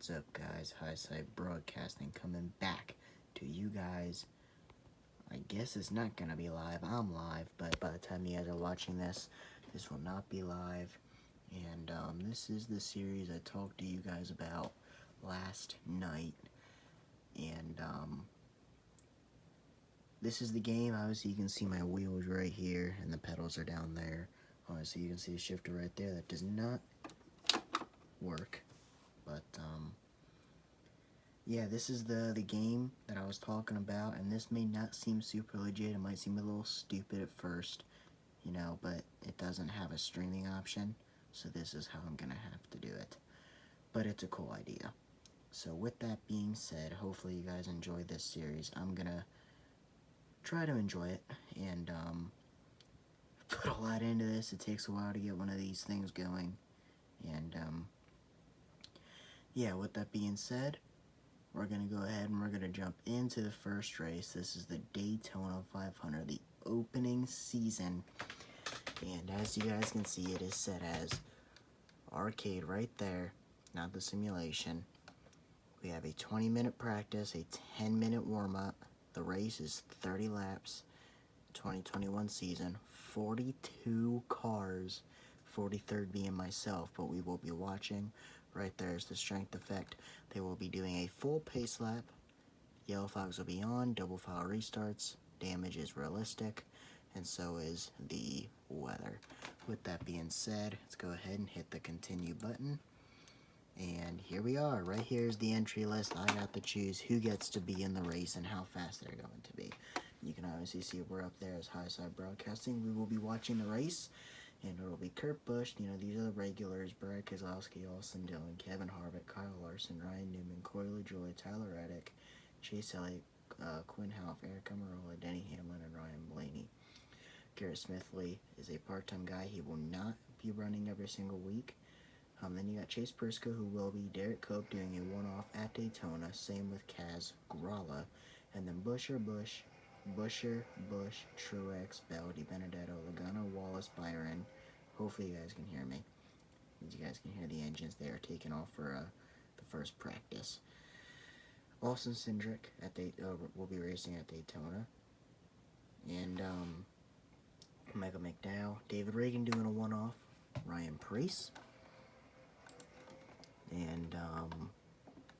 What's up, guys? Highside Broadcasting coming back to you guys. I guess it's not gonna be live. I'm live, but by the time you guys are watching this, this will not be live. And this is the series I talked to you guys about last night. And this is the game. Obviously, you can see my wheels right here, and the pedals are down there. Obviously, you can see the shifter right there. That does not work, but yeah, this is the game that I was talking about, and this may not seem super legit. It might seem a little stupid at first, you know, but it doesn't have a streaming option, so this is how I'm gonna have to do it. But it's a cool idea. So with that being said, hopefully you guys enjoy this series. I'm gonna try to enjoy it, and put a lot into this. It takes a while to get one of these things going, and yeah, with that being said, we're going to go ahead and we're going to jump into the first race. This is the Daytona 500, the opening season. And as you guys can see, it is set as arcade right there, not the simulation. We have a 20-minute practice, a 10-minute warm-up. The race is 30 laps, 2021 season, 42 cars, 43rd being myself, but we will be watching. Right there is the strength effect. They will be doing a full pace lap. Yellow flags will be on, double file restarts. Damage is realistic, and so is the weather. With that being said, let's go ahead and hit the continue button. And here we are. Right here is the entry list. I got to choose who gets to be in the race and how fast they're going to be. You can obviously see we're up there as Highside Broadcasting. We will be watching the race. And it'll be Kurt Busch, you know, these are the regulars, Brad Keselowski, Austin Dillon, Kevin Harvick, Kyle Larson, Ryan Newman, Corey LaJoie, Tyler Reddick, Chase Elliott, Quinn Houff, Eric Almirola, Denny Hamlin, and Ryan Blaney. Garrett Smithley is a part-time guy. He will not be running every single week. Then you got Chase Briscoe, who will be Derek Cope doing a one-off at Daytona. Same with Kaz Gralla. And then Busch, Truex, Bell, DiBenedetto, Logano, Wallace, Byron. Hopefully you guys can hear me. You guys can hear the engines. They are taking off for the first practice. Austin Cindric will be racing at Daytona. And Michael McDowell, David Reagan doing a one-off. Ryan Preece. And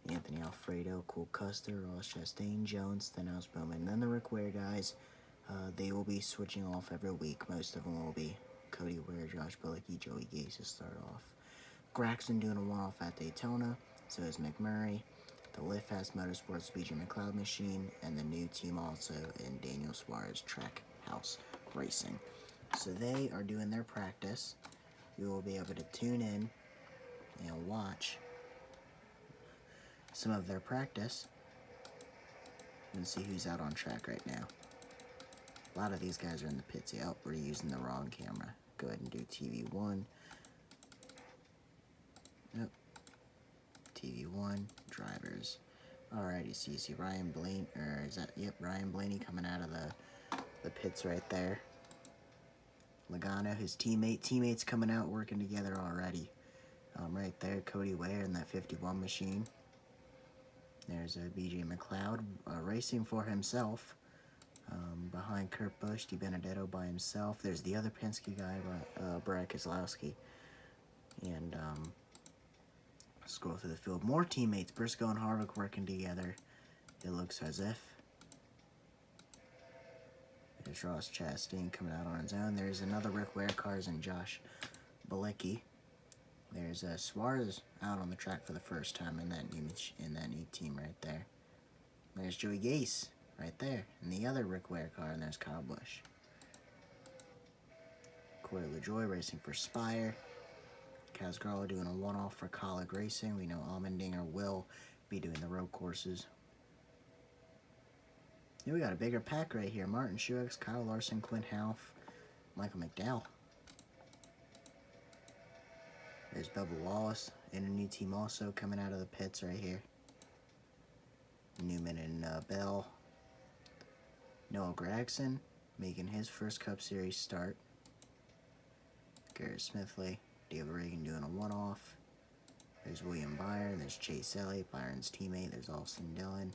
Anthony Alfredo, Cole Custer, Ross Chastain, Jones, Stenhouse Bowman. And then the Rick Ware guys, they will be switching off every week. Most of them will be Cody Ware, Josh Bilicki, Joey Gase to start off. Graxton doing a one-off at Daytona. So is McMurray. The Lift Fast Motorsports BJ McLeod machine. And the new team also in Daniel Suarez Track House Racing. So they are doing their practice. You will be able to tune in and watch some of their practice and see who's out on track right now. A lot of these guys are in the pits. Yep, we're using the wrong camera. Go ahead and do TV1. Yep. TV1, drivers. Alrighty, so you see Ryan Blaney, or is that, yep, Ryan Blaney coming out of the pits right there. Logano, his teammates coming out working together already. Right there, Cody Ware in that 51 machine. There's BJ McLeod racing for himself. Behind Kurt Busch, DiBenedetto by himself. There's the other Penske guy, Brad Keselowski. And scroll through the field. More teammates, Briscoe and Harvick working together. It looks as if. There's Ross Chastain coming out on his own. There's another Rick Ware cars and Josh Bilicki. There's Suarez out on the track for the first time in that new team right there. There's Joey Gase right there in the other Rick Ware car, and there's Kyle Busch. Corey LaJoie racing for Spire. Kaz Gralla doing a one-off for Colleague Racing. We know Allmendinger will be doing the road courses. Yeah, we got a bigger pack right here. Martin Truex, Kyle Larson, Quinn Houff, Michael McDowell. There's Bubba Wallace and a new team also coming out of the pits right here. Newman and Bell. Noah Gragson making his first Cup Series start. Garrett Smithley, David Reagan doing a one-off. There's William Byron. There's Chase Elliott, Byron's teammate. There's Austin Dillon.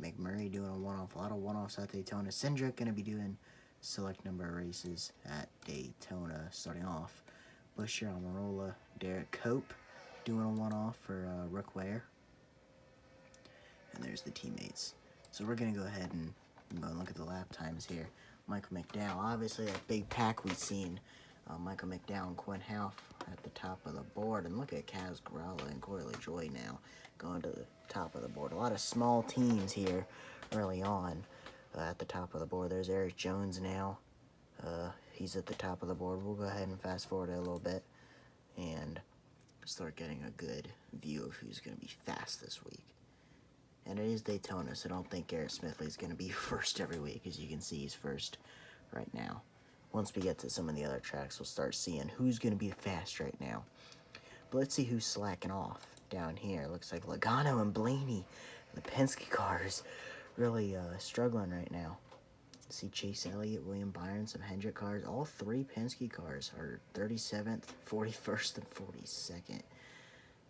McMurray doing a one-off. A lot of one-offs at Daytona. Cindric going to be doing select number of races at Daytona. Starting off, Busher, Almirola, Derek Cope doing a one-off for Rook Ware. And there's the teammates. So we're going to go ahead and go and look at the lap times here. Michael McDowell, obviously that big pack we've seen. Michael McDowell and Quinn Half at the top of the board. And look at Kaz Gralla and Corey LaJoie now going to the top of the board. A lot of small teams here early on at the top of the board. There's Eric Jones now. He's at the top of the board. We'll go ahead and fast forward it a little bit and start getting a good view of who's going to be fast this week. And it is Daytona, so don't think Garrett Smithley is going to be first every week. As you can see, he's first right now. Once we get to some of the other tracks, we'll start seeing who's going to be fast right now. But let's see who's slacking off down here. Looks like Logano and Blaney, the Penske cars, really struggling right now. See Chase Elliott, William Byron, some Hendrick cars. All three Penske cars are 37th, 41st, and 42nd.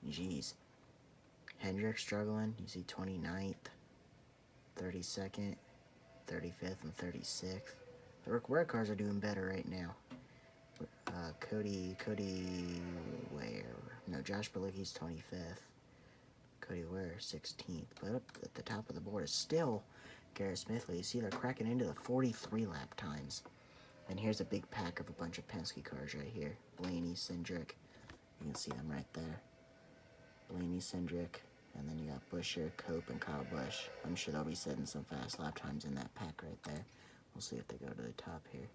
Jeez. Hendrick struggling. You see 29th, 32nd, 35th, and 36th. The Rook Ware cars are doing better right now. Cody Ware. No, Josh Balicki's 25th. Cody Ware 16th. But up at the top of the board is still Garrett Smithley. You see they're cracking into the 43 lap times. And here's a big pack of a bunch of Penske cars right here. Blaney, Cindric. You can see them right there. Blaney, Cindric. And then you got Busher, Cope, and Kyle Busch. I'm sure they'll be setting some fast lap times in that pack right there. We'll see if they go to the top here.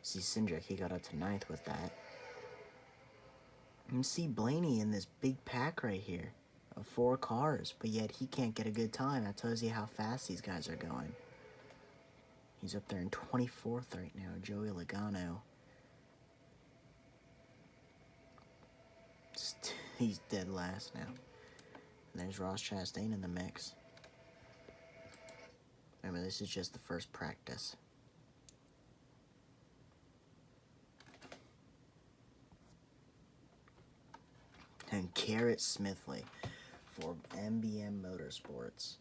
See Cindric, he got up to 9th with that. You see Blaney in this big pack right here of 4 cars, but yet he can't get a good time. That tells you how fast these guys are going. He's up there in 24th right now, Joey Logano. He's dead last now. And there's Ross Chastain in the mix. Remember, this is just the first practice. And Garrett Smithley for MBM Motorsports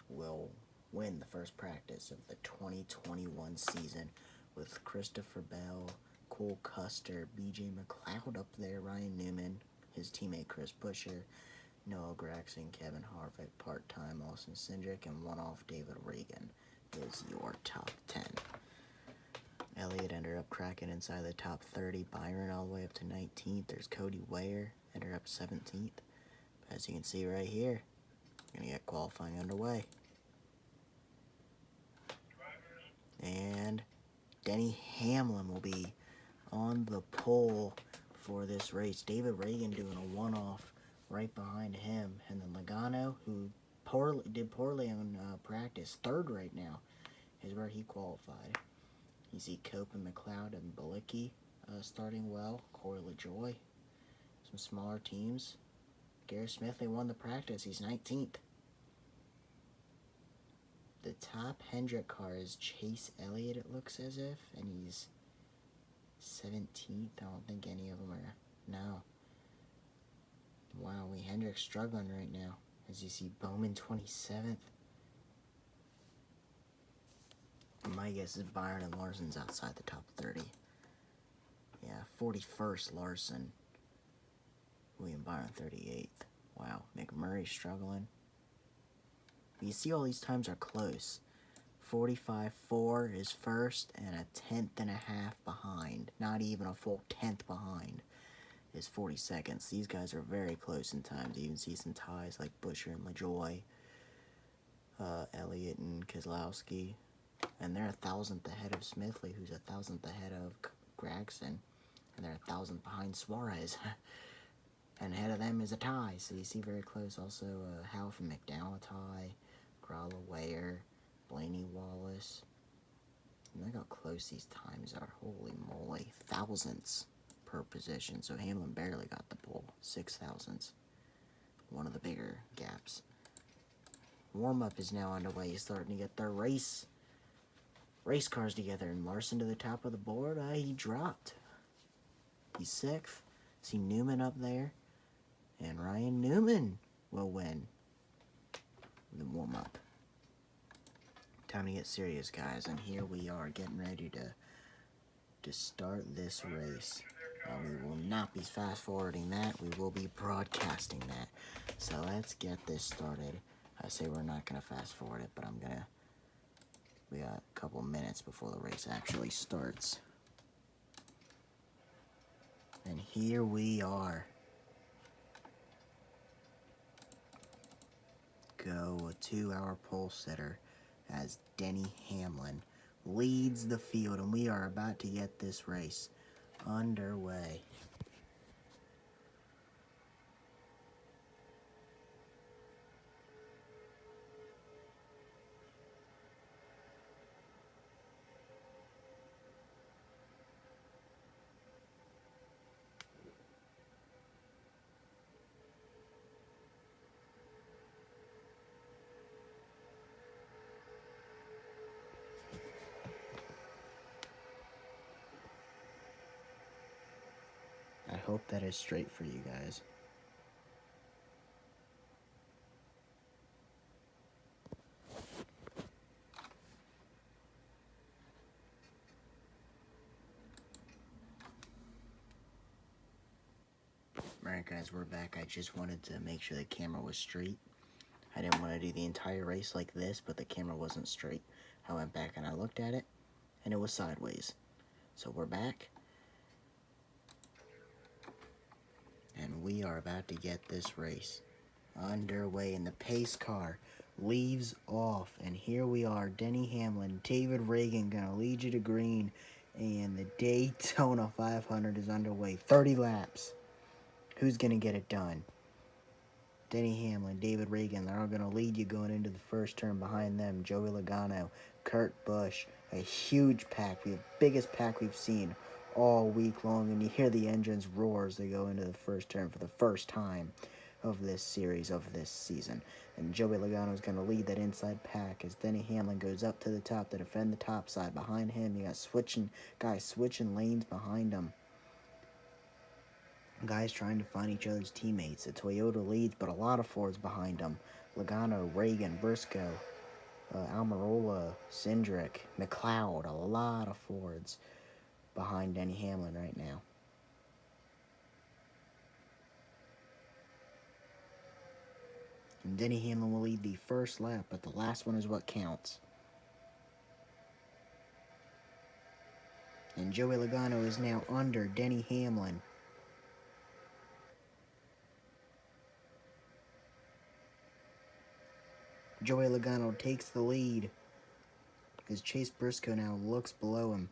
will win the first practice of the 2021 season with Christopher Bell, Cole Custer, BJ McLeod up there, Ryan Newman, his teammate Chris Busher, Noah Gragson, Kevin Harvick, part-time Austin Cindric, and one-off David Reagan is your top 10. Elliott ended up cracking inside the top 30. Byron all the way up to 19th. There's Cody Ware, ended up 17th. As you can see right here, we're going to get qualifying underway. And Denny Hamlin will be on the pole for this race. David Reagan doing a one-off right behind him. And then Logano, who did poorly on practice, 3rd right now, is where he qualified. You see Cope and McLeod and Balicki starting well. Corey LaJoie. Some smaller teams. Garrett Smithley won the practice. He's 19th. The top Hendrick car is Chase Elliott, it looks as if. And he's 17th. I don't think any of them are. No. Wow, Hendrick's struggling right now. As you see Bowman 27th. My guess is Byron and Larson's outside the top 30. Yeah, 41st Larson. William Byron 38th. Wow, McMurray struggling. But you see all these times are close. 45.4 is first and a 10th behind. Not even a full 10th behind is 42nd. These guys are very close in times. You can see some ties like Busher and LaJoie, Elliott and Keselowski. And they're 1,000th ahead of Smithley, who's 1,000th ahead of Gragson. And they're 1,000th behind Suarez. And ahead of them is a tie. So you see very close. Also, Half and McDowell a tie. Gralla Ware, Blaney Wallace. And look how close these times are. Holy moly. Thousandths per position. So Hamlin barely got the pole. 6 thousandths. One of the bigger gaps. Warm-up is now underway. He's starting to get their race cars together. And Larson to the top of the board. He dropped. He's 6th. See Newman up there, and Ryan Newman will win the warm-up. Time to get serious, guys, and here we are getting ready to start this race. We will not be fast-forwarding that. We will be broadcasting that. So let's get this started. I say we're not going to fast-forward it, but we got a couple minutes before the race actually starts. And here we are. Go, a 2-hour pole sitter as Denny Hamlin leads the field, and we are about to get this race underway. I hope that is straight for you guys. Alright guys, we're back. I just wanted to make sure the camera was straight. I didn't want to do the entire race like this, but the camera wasn't straight. I went back and I looked at it, and it was sideways. So we're back. And we are about to get this race underway, and the pace car leaves off. And here we are, Denny Hamlin, David Reagan gonna lead you to green, and the Daytona 500 is underway. 30 laps. Who's gonna get it done? Denny Hamlin, David Reagan, they're all gonna lead you going into the first turn. Behind them, Joey Logano, Kurt Busch, a huge pack. The biggest pack we've seen all week long, and you hear the engines roar as they go into the first turn for the first time of this series, of this season. And Joey Logano is going to lead that inside pack as Denny Hamlin goes up to the top to defend the top side. Behind him, you got guys switching lanes behind him. Guys trying to find each other's teammates. The Toyota leads, but a lot of Fords behind them. Logano, Reagan, Briscoe, Almirola, Cindric, McLeod, a lot of Fords behind Denny Hamlin right now. And Denny Hamlin will lead the first lap, but the last one is what counts. And Joey Logano is now under Denny Hamlin. Joey Logano takes the lead as Chase Briscoe now looks below him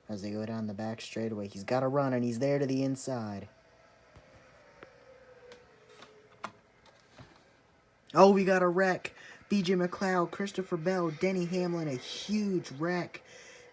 as they go down the back straightaway. He's got to run, and he's there to the inside. Oh, we got a wreck. B.J. McLeod, Christopher Bell, Denny Hamlin, a huge wreck.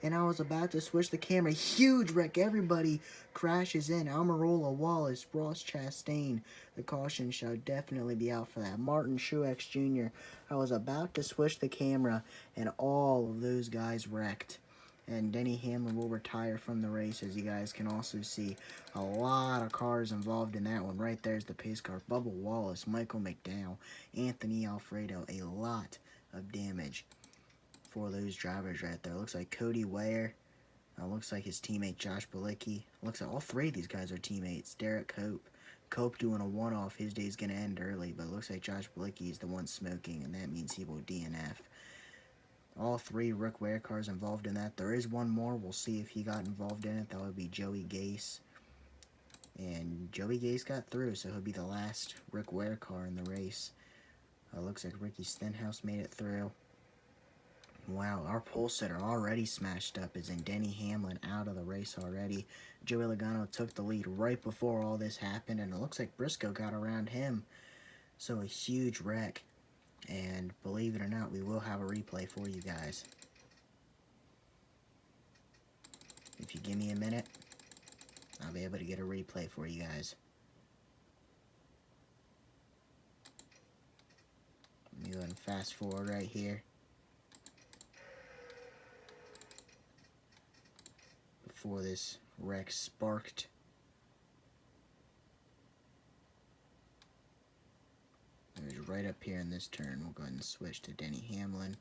And I was about to switch the camera. Huge wreck. Everybody crashes in. Almirola, Wallace, Ross Chastain. The caution shall definitely be out for that. Martin Truex Jr. I was about to switch the camera, and all of those guys wrecked. And Denny Hamlin will retire from the race, as you guys can also see. A lot of cars involved in that one. Right there's the pace car. Bubba Wallace, Michael McDowell, Anthony Alfredo. A lot of damage for those drivers right there. Looks like Cody Ware. Looks like his teammate Josh Bilicki. Looks like all three of these guys are teammates. Derek Cope. Cope doing a one-off. His day's going to end early, but it looks like Josh Bilicki is the one smoking, and that means he will DNF. All three Rick Ware cars involved in that. There is one more. We'll see if he got involved in it. That would be Joey Gase. And Joey Gase got through, so he'll be the last Rick Ware car in the race. Looks like Ricky Stenhouse made it through. Wow, our pole sitter already smashed up, as in Denny Hamlin out of the race already. Joey Logano took the lead right before all this happened, and it looks like Briscoe got around him. So a huge wreck. And believe it or not, we will have a replay for you guys. If you give me a minute, I'll be able to get a replay for you guys. Let me go ahead and fast forward right here. Before this wreck sparked. right up here in this turn. We'll go ahead and switch to Denny Hamlin.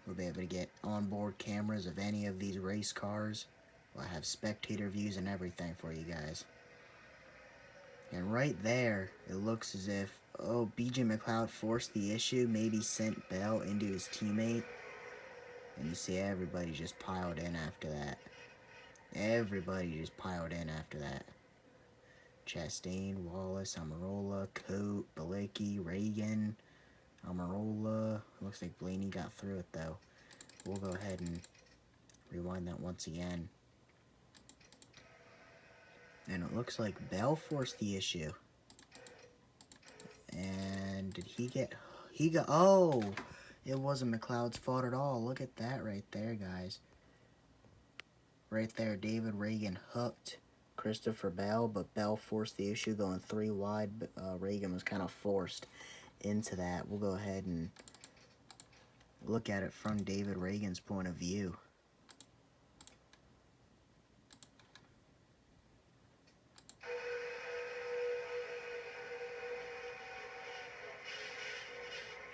We'll be able to get onboard cameras of any of these race cars. We'll have spectator views and everything for you guys. And right there, it looks as if, oh, BJ McLeod forced the issue, maybe sent Bell into his teammate. And you see everybody just piled in after that. Everybody just piled in after that. Chastain, Wallace, Almirola, Coate, Balicki, Reagan, Almirola. Looks like Blaney got through it though. We'll go ahead and rewind that once again. And it looks like Bell forced the issue. And did he get... Oh! It wasn't McLeod's fault at all. Look at that right there, guys. Right there, David Reagan hooked Christopher Bell, but Bell forced the issue going 3 wide. But, Reagan was kind of forced into that. We'll go ahead and look at it from David Reagan's point of view.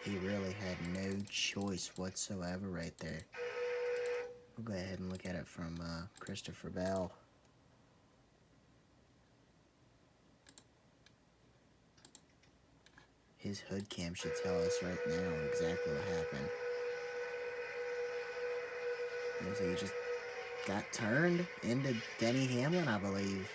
He really had no choice whatsoever right there. We'll go ahead and look at it from Christopher Bell. His hood cam should tell us right now exactly what happened. Looks like he just got turned into Denny Hamlin, I believe.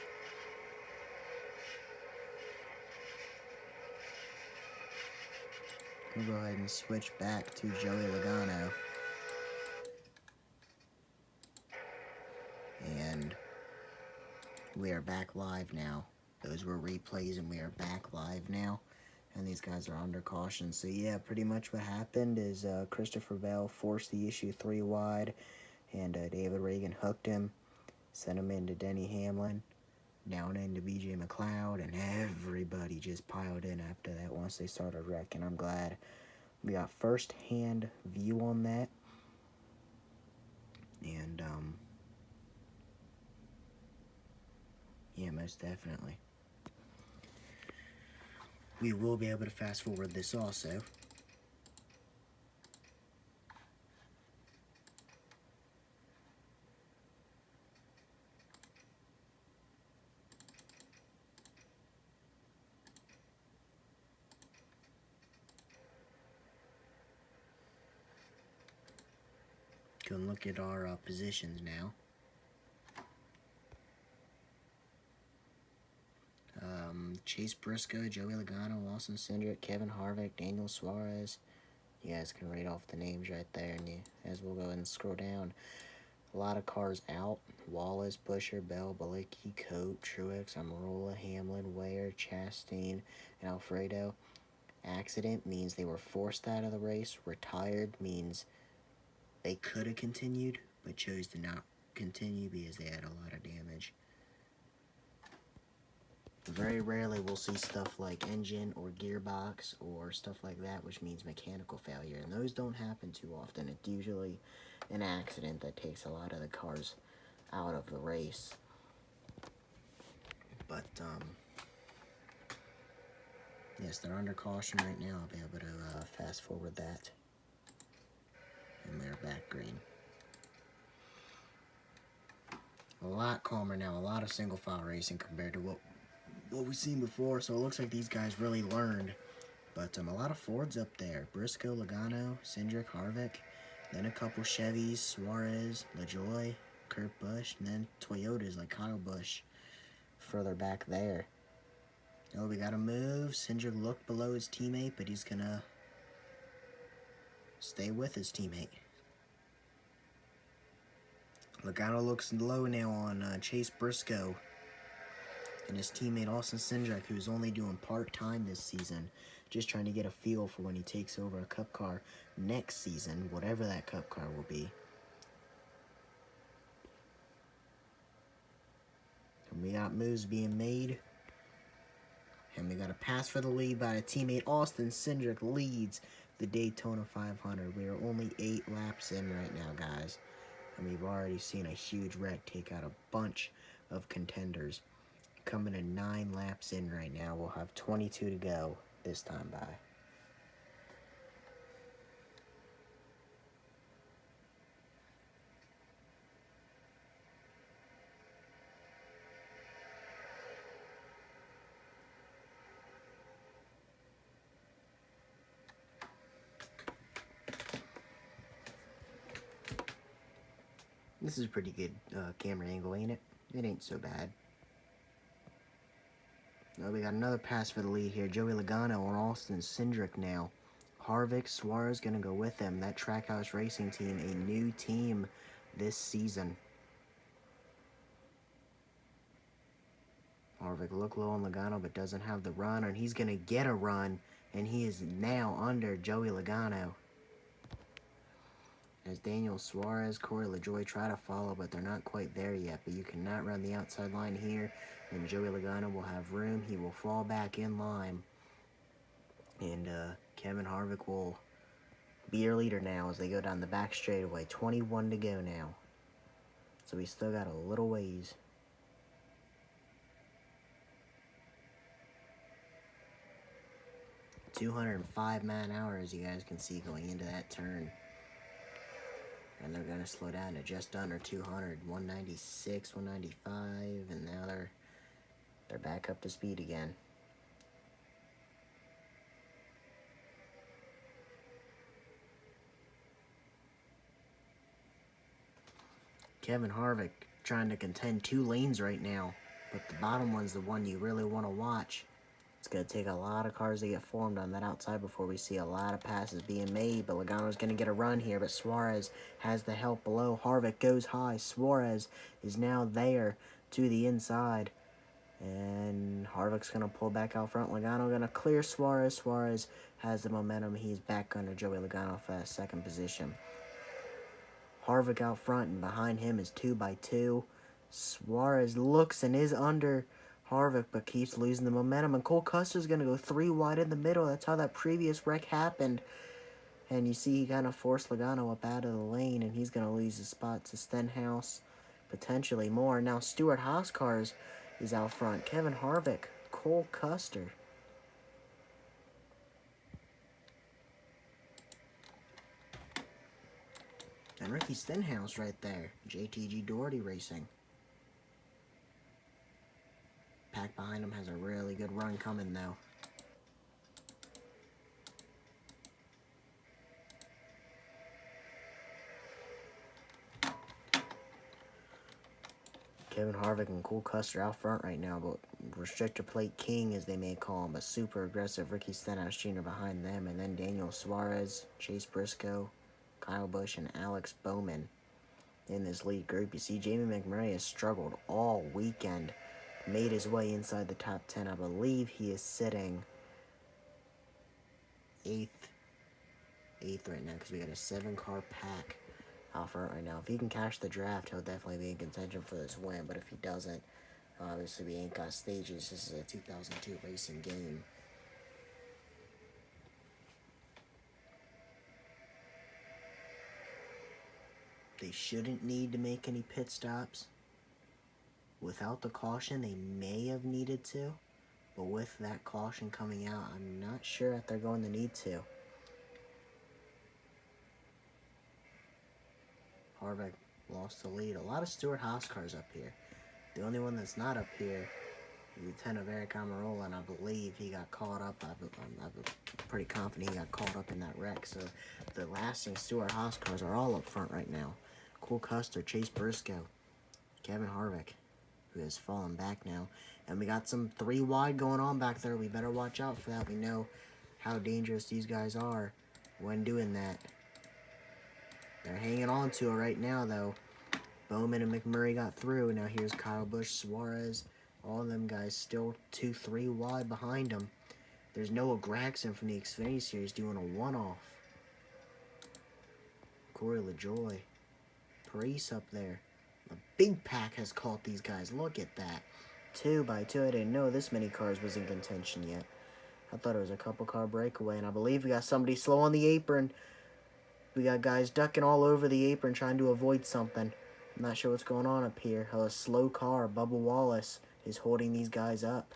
We'll go ahead and switch back to Joey Logano. And we are back live now. Those were replays and we are back live now. And these guys are under caution. So yeah, pretty much what happened is Christopher Bell forced the issue 3 wide. And David Reagan hooked him. Sent him into Denny Hamlin. Down into BJ McLeod, and everybody just piled in after that once they started wrecking. I'm glad we got first-hand view on that. And, yeah, most definitely. We will be able to fast-forward this also. Go and look at our positions now. Chase Briscoe, Joey Logano, Lawson Cindric, Kevin Harvick, Daniel Suarez. You guys can read off the names right there, and as we'll go ahead and scroll down. A lot of cars out. Wallace, Busher, Bell, Balicki, Coate, Truex, Almirola, Hamlin, Ware, Chastain, and Alfredo. Accident means they were forced out of the race. Retired means they could have continued, but chose to not continue because they had a lot of damage. Very rarely we'll see stuff like engine or gearbox or stuff like that, which means mechanical failure. And those don't happen too often. It's usually an accident that takes a lot of the cars out of the race. But, yes, they're under caution right now. I'll be able to fast forward that. And they're back green. A lot calmer now. A lot of single file racing compared to what we've seen before. So it looks like these guys really learned. But a lot of Fords up there. Briscoe, Logano, Cindric, Harvick. Then a couple Chevys, Suarez, LaJoy, Kurt Busch. And then Toyotas like Kyle Busch further back there. Oh, we got to move. Cindric looked below his teammate, but he's going to stay with his teammate. Logano looks low now on Chase Briscoe and his teammate Austin Cindric, who's only doing part-time this season, just trying to get a feel for when he takes over a Cup car next season, whatever that Cup car will be. And we got moves being made. And we got a pass for the lead by a teammate. Austin Cindric leads the Daytona 500. We are only 8 laps in right now, guys. And we've already seen a huge wreck take out a bunch of contenders. Coming to 9 laps in right now. We'll have 22 to go this time by. This is a pretty good camera angle, ain't it? It ain't so bad. Oh, we got another pass for the lead here. Joey Logano on Austin Cindric now. Harvick, Suarez going to go with them. That Trackhouse Racing team, a new team this season. Harvick look low on Logano but doesn't have the run, and he's going to get a run, and he is now under Joey Logano. As Daniel Suarez, Corey LaJoie try to follow, but they're not quite there yet. But you cannot run the outside line here, and Joey Logano will have room. He will fall back in line. And Kevin Harvick will be your leader now as they go down the back straightaway. 21 to go now. So we still got a little ways. .205 man-hours, you guys can see going into that turn. And they're going to slow down to just under 200, 196, 195, and now they're back up to speed again. Kevin Harvick trying to contend 2 lanes right now, but the bottom one's the one you really want to watch. It's going to take a lot of cars to get formed on that outside before we see a lot of passes being made. But Logano's going to get a run here, but Suarez has the help below. Harvick goes high. Suarez is now there to the inside. And Harvick's going to pull back out front. Logano going to clear Suarez. Suarez has the momentum. He's back under Joey Logano for that second position. Harvick out front, and behind him is 2x2. Suarez looks and is under Harvick, but keeps losing the momentum. And Cole Custer's going to go 3 wide in the middle. That's how that previous wreck happened. And you see he kind of forced Logano up out of the lane, and he's going to lose his spot to Stenhouse. Potentially more. Now Stewart Haascars is out front. Kevin Harvick, Cole Custer. And Ricky Stenhouse right there. JTG Doherty Racing. Pack behind him has a really good run coming, though. Kevin Harvick and Cole Custer out front right now, but Restrictor Plate King, as they may call him, a super aggressive Ricky Stenhouse Jr. behind them, and then Daniel Suarez, Chase Briscoe, Kyle Busch, and Alex Bowman in this lead group. You see Jamie McMurray has struggled all weekend, made his way inside the top 10. I believe he is sitting 8th right now because we got a 7-car pack out front right now. If he can cash the draft, he'll definitely be in contention for this win, but if he doesn't, obviously we ain't got stages. This is a 2002 racing game. They shouldn't need to make any pit stops. Without the caution, they may have needed to, but with that caution coming out, I'm not sure if they're going to need to. Harvick lost the lead. A lot of Stewart Haas cars up here. The only one that's not up here is Lieutenant Eric Amarola, and I believe he got caught up. I'm pretty confident he got caught up in that wreck. So the lasting Stewart Haas cars are all up front right now. Cole Custer, Chase Briscoe, Kevin Harvick, who has fallen back now. And we got some 3 wide going on back there. We better watch out for that. We know how dangerous these guys are when doing that. They're hanging on to it right now, though. Bowman and McMurray got through. Now here's Kyle Busch, Suarez. All of them guys still 2-3 wide behind them. There's Noah Gragson from the Xfinity Series doing a one-off. Corey LaJoie. Parise up there. A big pack has caught these guys. Look at that. 2x2. I didn't know this many cars was in contention yet. I thought it was a couple car breakaway. And I believe we got somebody slow on the apron. We got guys ducking all over the apron trying to avoid something. I'm not sure what's going on up here. A slow car, Bubba Wallace, is holding these guys up.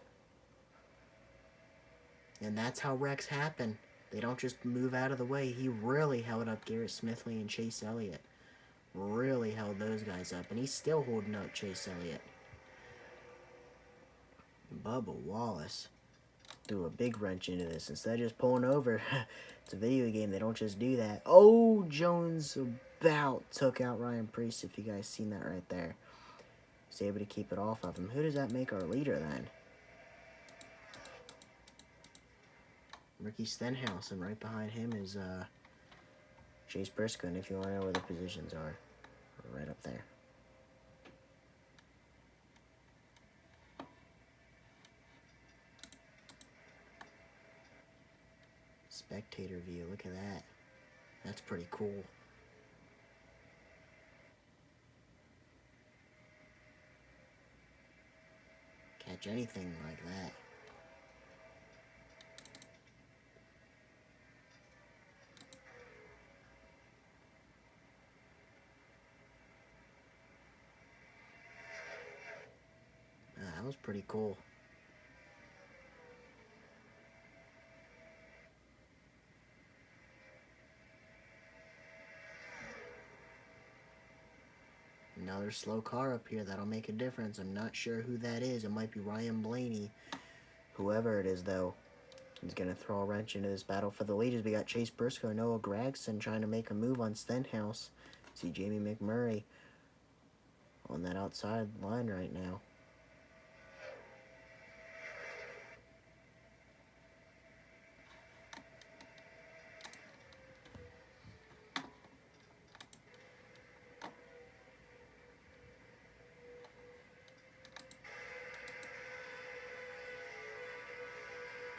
And that's how wrecks happen. They don't just move out of the way. He really held up Garrett Smithley and Chase Elliott. Really held those guys up. And he's still holding up Chase Elliott. Bubba Wallace threw a big wrench into this. Instead of just pulling over, it's a video game. They don't just do that. Oh, Jones about took out Ryan Preece, if you guys seen that right there. He's able to keep it off of him. Who does that make our leader then? Ricky Stenhouse, and right behind him is Chase Briscoe. And if you want to know where the positions are, right up there. Spectator view, look at that. That's pretty cool. Catch anything like that. That was pretty cool. Another slow car up here that'll make a difference. I'm not sure who that is. It might be Ryan Blaney. Whoever it is, though, is going to throw a wrench into this battle for the leaders. We got Chase Briscoe, Noah Gragson trying to make a move on Stenhouse. See Jamie McMurray on that outside line right now.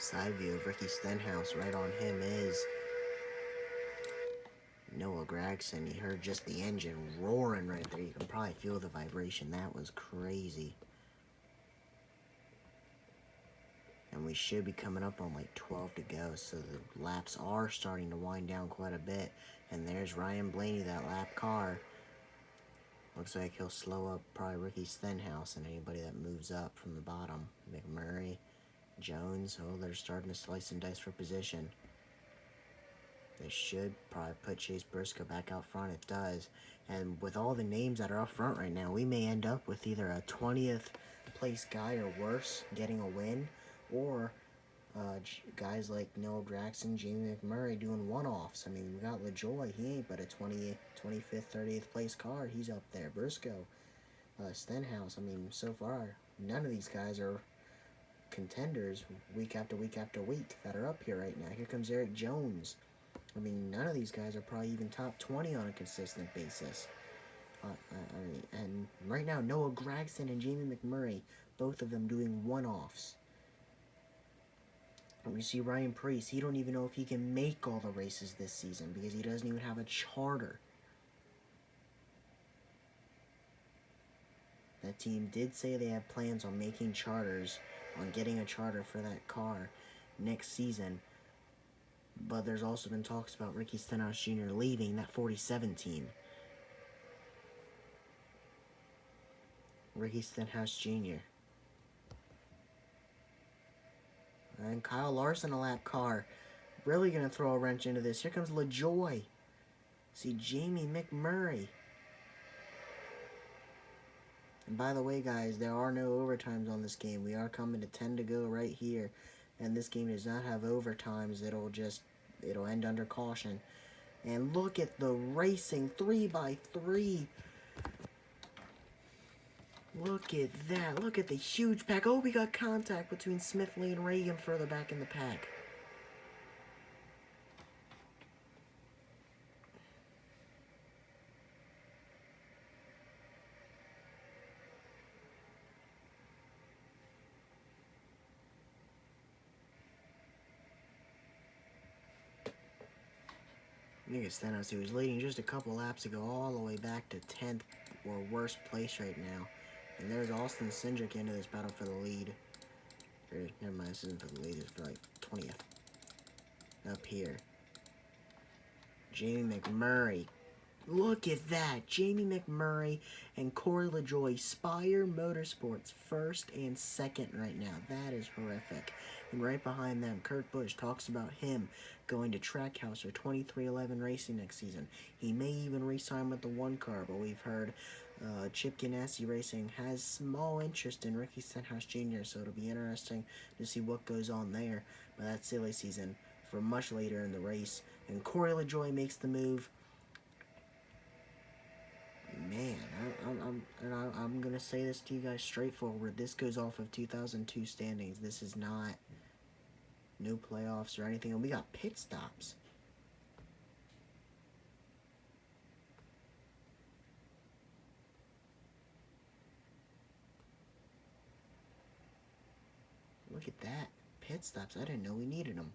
Side view of Ricky Stenhouse. Right on him is Noah Gragson. You heard just the engine roaring right there. You can probably feel the vibration. That was crazy. And we should be coming up on like 12 to go. So the laps are starting to wind down quite a bit. And there's Ryan Blaney, that lap car. Looks like he'll slow up probably Ricky Stenhouse and anybody that moves up from the bottom. McMurray, Jones. Oh, they're starting to slice and dice for position. They should probably put Chase Briscoe back out front. It does. And with all the names that are up front right now, we may end up with either a 20th place guy or worse getting a win, or guys like Noah Gragson, Jamie McMurray doing one-offs. I mean, we got LaJoy. He ain't but a 25th, 30th place car. He's up there. Briscoe, Stenhouse. I mean, so far, none of these guys are contenders week after week after week that are up here right now. Here comes Eric Jones. I mean, none of these guys are probably even top 20 on a consistent basis. And right now, Noah Gragson and Jamie McMurray, both of them doing one-offs. And we see Ryan Preece. He don't even know if he can make all the races this season because he doesn't even have a charter. That team did say they have plans on making charters, on getting a charter for that car next season. But there's also been talks about Ricky Stenhouse Jr. leaving that 47 team. Ricky Stenhouse Jr. And Kyle Larson, a lap car. Really going to throw a wrench into this. Here comes LaJoy. See Jamie McMurray. And by the way, guys, there are no overtimes on this game. We are coming to 10 to go right here. And this game does not have overtimes. It'll end under caution. And look at the racing 3x3. Look at that. Look at the huge pack. Oh, we got contact between Smithley and Reagan further back in the pack. You can stand out. He was leading just a couple laps ago, all the way back to 10th or worst place right now. And there's Austin Cindric into this battle for the lead. Never mind, this isn't for the lead, it's for like 20th. Up here. Jamie McMurray Look at that. Jamie McMurray and Corey LaJoie, Spire Motorsports, first and second right now. That is horrific. And right behind them, Kurt Busch talks about him going to Trackhouse or 2311 Racing next season. He may even re-sign with the one car, but we've heard Chip Ganassi Racing has small interest in Ricky Stenhouse Jr., so it'll be interesting to see what goes on there. But that's silly season for much later in the race. And Corey LaJoie makes the move. Man, I'm gonna say this to you guys straightforward. This goes off of 2002 standings. This is not no playoffs or anything. And we got pit stops. Look at that. Pit stops. I didn't know we needed them.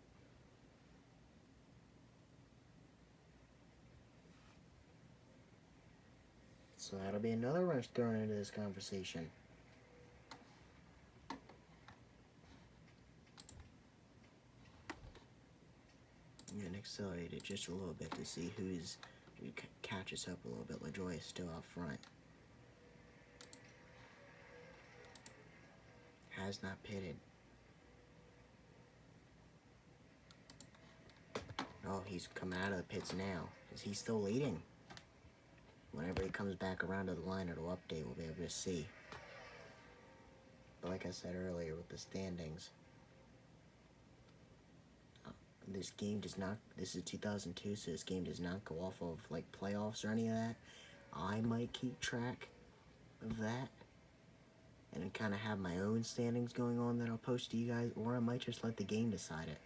So that'll be another rush thrown into this conversation. I'm going to accelerate it just a little bit to see who catches up a little bit. LaJoie is still out front. Has not pitted. Oh, he's coming out of the pits now. Is he still leading? Whenever he comes back around to the line, it'll update. We'll be able to see. But like I said earlier with the standings, this game does not, this is 2002, so this game does not go off of like playoffs or any of that. I might keep track of that and kind of have my own standings going on that I'll post to you guys, or I might just let the game decide it.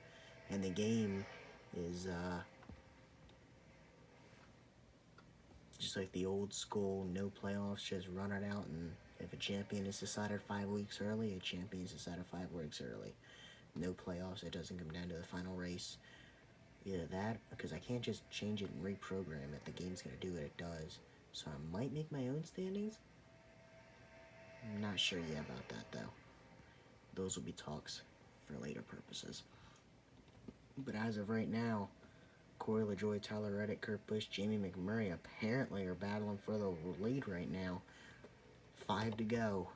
And the game is just like the old school, no playoffs, just run it out, and if a champion is decided 5 weeks early, a champion is decided 5 weeks early. No playoffs, it doesn't come down to the final race. Either that, because I can't just change it and reprogram it. The game's going to do what it does. So I might make my own standings. I'm not sure yet about that, though. Those will be talks for later purposes. But as of right now, Corey LaJoie, Tyler Reddick, Kurt Busch, Jamie McMurray apparently are battling for the lead right now. 5 to go.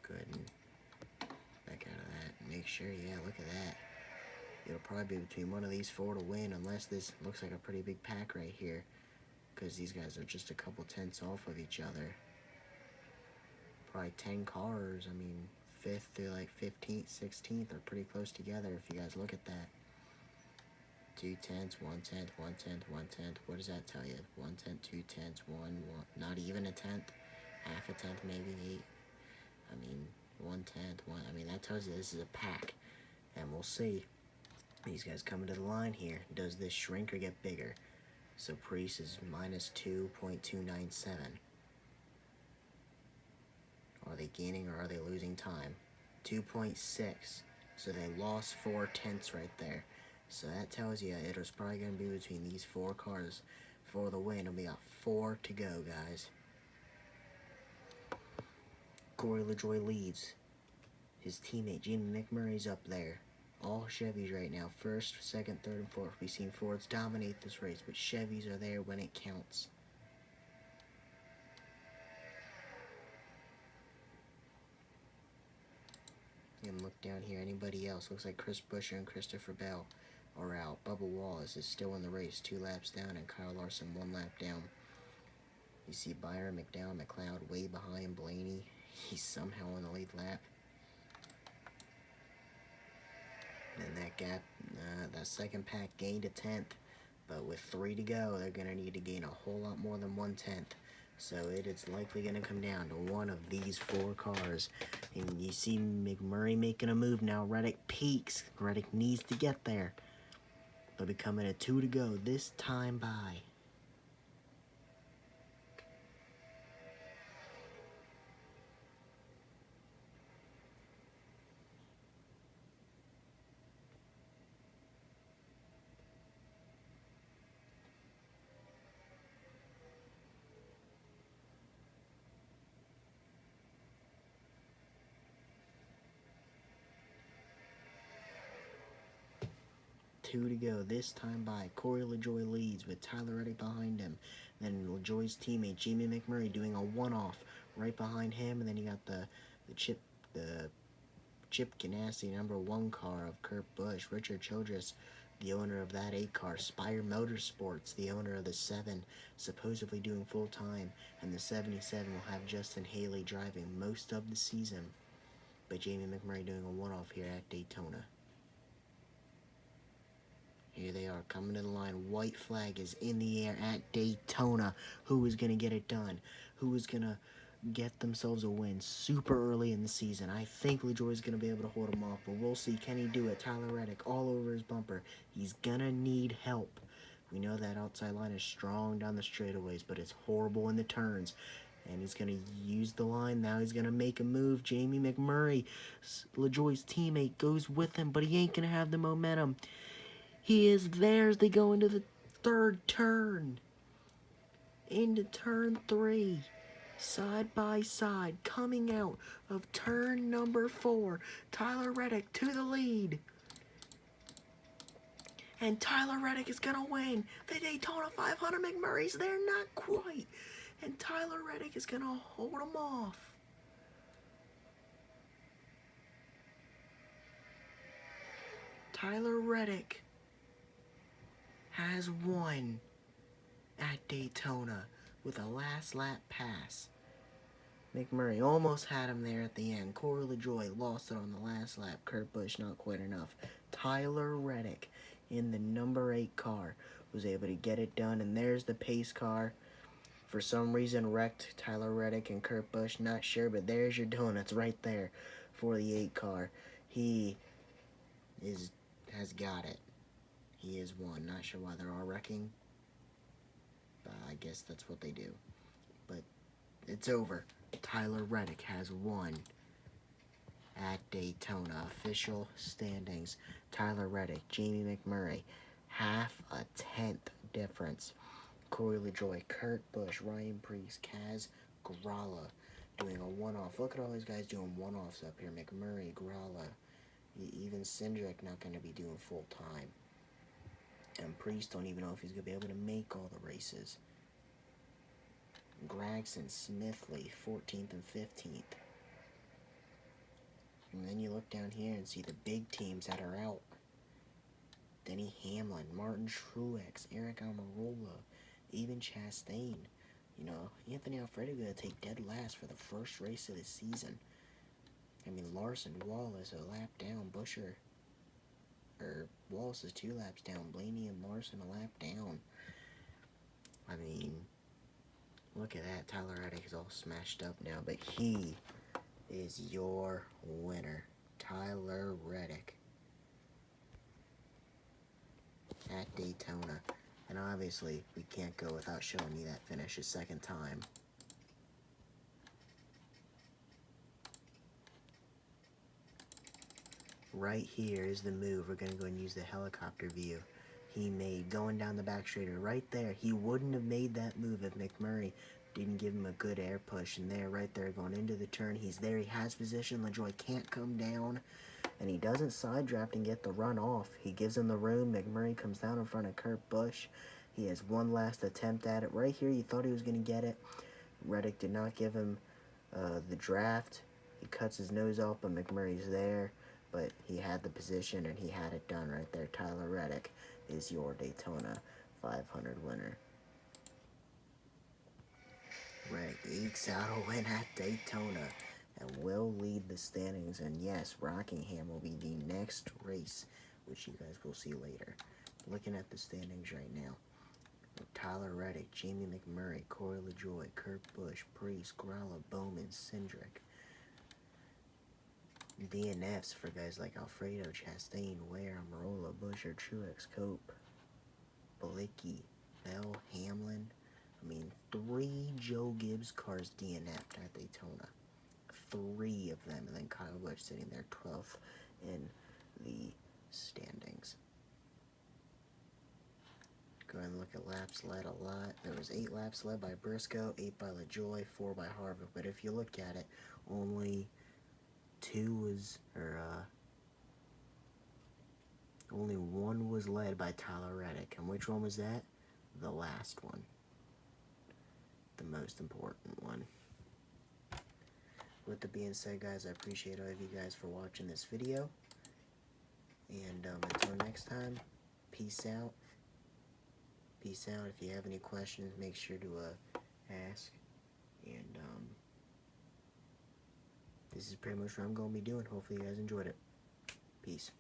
Good. And back out of that. Make sure, yeah, look at that. It'll probably be between one of these 4 to win, unless this looks like a pretty big pack right here. Because these guys are just a couple tenths off of each other. Probably 10 cars. I mean, 5th through like 15th, 16th are pretty close together if you guys look at that. 2 tenths, 1 tenth, 1 tenth, 1 tenth. What does that tell you? 1 tenth, 2 tenths, 1, not even a tenth, half a tenth, maybe 8. I mean, 1 tenth, 1. I mean, that tells you this is a pack, and we'll see. These guys coming to the line here. Does this shrink or get bigger? So Priest is minus 2.297. Are they gaining or are they losing time? 2.6. So they lost 4 tenths right there. So that tells you it was probably going to be between these 4 cars for the win. And we got 4 to go, guys. Corey LaJoie leads. His teammate, Jamie McMurray's up there. All Chevys right now. 1st, 2nd, 3rd, and 4th. We've seen Fords dominate this race, but Chevys are there when it counts. And look down here. Anybody else? Looks like Chris Buescher and Christopher Bell are out. Bubba Wallace is still in the race. 2 laps down, and Kyle Larson 1 lap down. You see Byron, McDowell, McLeod way behind Blaney. He's somehow on the lead lap. And that gap, that second pack gained a tenth. But with 3 to go, they're going to need to gain a whole lot more than 1 tenth. So it is likely going to come down to one of these 4 cars. And you see McMurray making a move now. Reddick peaks. Reddick needs to get there. They'll be coming at 2 to go this time by. 2 to go. This time by Corey LaJoie leads with Tyler Reddick behind him. Then LaJoie's teammate Jamie McMurray doing a one-off right behind him. And then you got the Chip Ganassi #1 car of Kurt Busch. Richard Childress, the owner of that 8 car. Spire Motorsports, the owner of the 7, supposedly doing full time. And the 77 will have Justin Haley driving most of the season. But Jamie McMurray doing a one-off here at Daytona. Here they are coming to the line. White flag is in the air at Daytona. Who is going to get it done? Who is going to get themselves a win super early in the season? I think LaJoie is going to be able to hold him off, but we'll see. Can he do it? Tyler Reddick all over his bumper. He's going to need help. We know that outside line is strong down the straightaways, but it's horrible in the turns. And he's going to use the line now. He's going to make a move. Jamie McMurray, LaJoie's teammate, goes with him, but he ain't going to have the momentum. He is there as they go into the 3rd turn. Into turn 3. Side by side. Coming out of turn number 4. Tyler Reddick to the lead. And Tyler Reddick is going to win the Daytona 500. McMurray's there, not quite. And Tyler Reddick is going to hold him off. Tyler Reddick has won at Daytona with a last lap pass. McMurray almost had him there at the end. Corey LaJoie lost it on the last lap. Kurt Busch not quite enough. Tyler Reddick in the number 8 car was able to get it done. And there's the pace car. For some reason wrecked Tyler Reddick and Kurt Busch. Not sure, but there's your donuts right there for the 8 car. He has got it. He is won. Not sure why they're all wrecking. But I guess that's what they do. But it's over. Tyler Reddick has won at Daytona. Official standings. Tyler Reddick, Jamie McMurray, half a tenth difference. Corey LaJoie, Kurt Busch, Ryan Preece, Kaz Grala doing a one-off. Look at all these guys doing one-offs up here. McMurray, Grala, even Cindric not going to be doing full-time. And Preece don't even know if he's going to be able to make all the races. Gragson, Smithley, 14th and 15th. And then you look down here and see the big teams that are out. Denny Hamlin, Martin Truex, Eric Almirola, even Chastain. You know, Anthony Alfredo going to take dead last for the first race of the season. I mean, Larson, Wallace, a lap down. Wallace is 2 laps down. Blaney and Larson a lap down. I mean, look at that. Tyler Reddick is all smashed up now, but he is your winner. Tyler Reddick at Daytona. And obviously, we can't go without showing you that finish a second time. Right here is the move. We're going to go and use the helicopter view he made going down the back straighter. Right there. He wouldn't have made that move if McMurray didn't give him a good air push. And there, right there, going into the turn. He's there. He has position. LaJoie can't come down. And he doesn't side draft and get the run off. He gives him the room. McMurray comes down in front of Kurt Busch. He has one last attempt at it. Right here, you thought he was going to get it. Reddick did not give him the draft. He cuts his nose off, but McMurray's there. But he had the position, and he had it done right there. Tyler Reddick is your Daytona 500 winner. Reddick ekes out a win at Daytona and will lead the standings. And yes, Rockingham will be the next race, which you guys will see later. Looking at the standings right now. Tyler Reddick, Jamie McMurray, Corey LaJoie, Kurt Busch, Preece, Grala, Bowman, Cindric. DNFs for guys like Alfredo, Chastain, Ware, Almirola, Buscher, Truex, Cope, Balicki, Bell, Hamlin. I mean, 3 Joe Gibbs cars DNF'd at Daytona. 3 of them, and then Kyle Busch sitting there 12th in the standings. Go ahead and look at laps led a lot. There was 8 laps led by Briscoe, 8 by LaJoie, 4 by Harvick. But if you look at it, only 2 was, Only one was led by Tyler Reddick. And which one was that? The last one. The most important one. With that being said, guys, I appreciate all of you guys for watching this video. And until next time, peace out. Peace out. If you have any questions, make sure to ask. And this is pretty much what I'm going to be doing. Hopefully you guys enjoyed it. Peace.